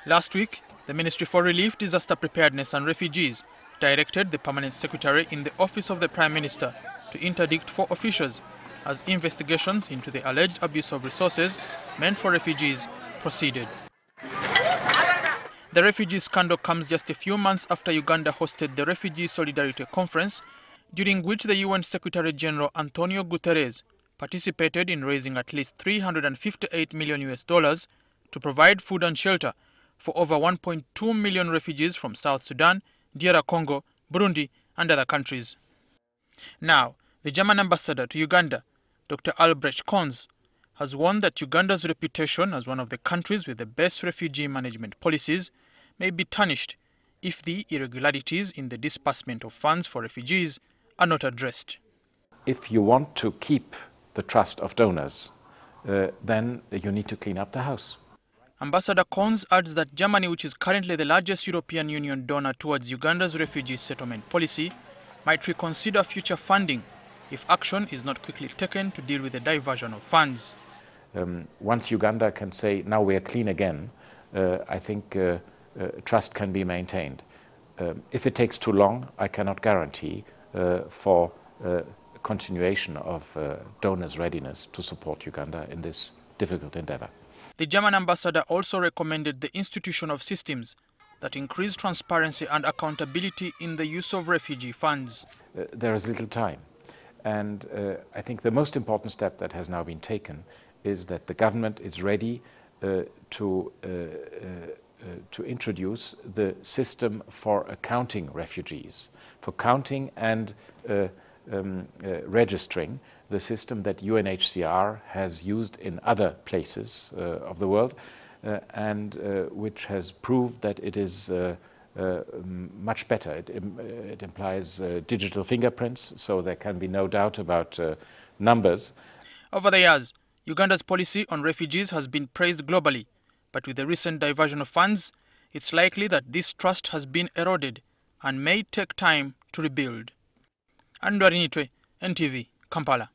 Last week, the Ministry for Relief, Disaster Preparedness and Refugees directed the Permanent Secretary in the Office of the Prime Minister to interdict 4 officials as investigations into the alleged abuse of resources meant for refugees proceeded. The refugee scandal comes just a few months after Uganda hosted the Refugee Solidarity Conference, during which the UN Secretary General Antonio Guterres participated in raising at least $358 million to provide food and shelter for over 1.2 million refugees from South Sudan, DR Congo, Burundi and other countries. Now, the German ambassador to Uganda, Dr. Albrecht Conze, has warned that Uganda's reputation as one of the countries with the best refugee management policies may be tarnished if the irregularities in the disbursement of funds for refugees are not addressed. If you want to keep the trust of donors, then you need to clean up the house. Ambassador Conze adds that Germany, which is currently the largest European Union donor towards Uganda's refugee settlement policy, might reconsider future funding if action is not quickly taken to deal with the diversion of funds. Once Uganda can say, now we are clean again, I think trust can be maintained. If it takes too long, I cannot guarantee for continuation of donors' readiness to support Uganda in this difficult endeavor. The German ambassador also recommended the institution of systems that increase transparency and accountability in the use of refugee funds. There is little time, and I think the most important step that has now been taken is that the government is ready to introduce the system for accounting refugees, for counting and registering the system that UNHCR has used in other places of the world and which has proved that it is much better. It implies digital fingerprints, so there can be no doubt about numbers. Over the years, Uganda's policy on refugees has been praised globally, but with the recent diversion of funds, it's likely that this trust has been eroded and may take time to rebuild. Andwarinitwe, NTV, Kampala.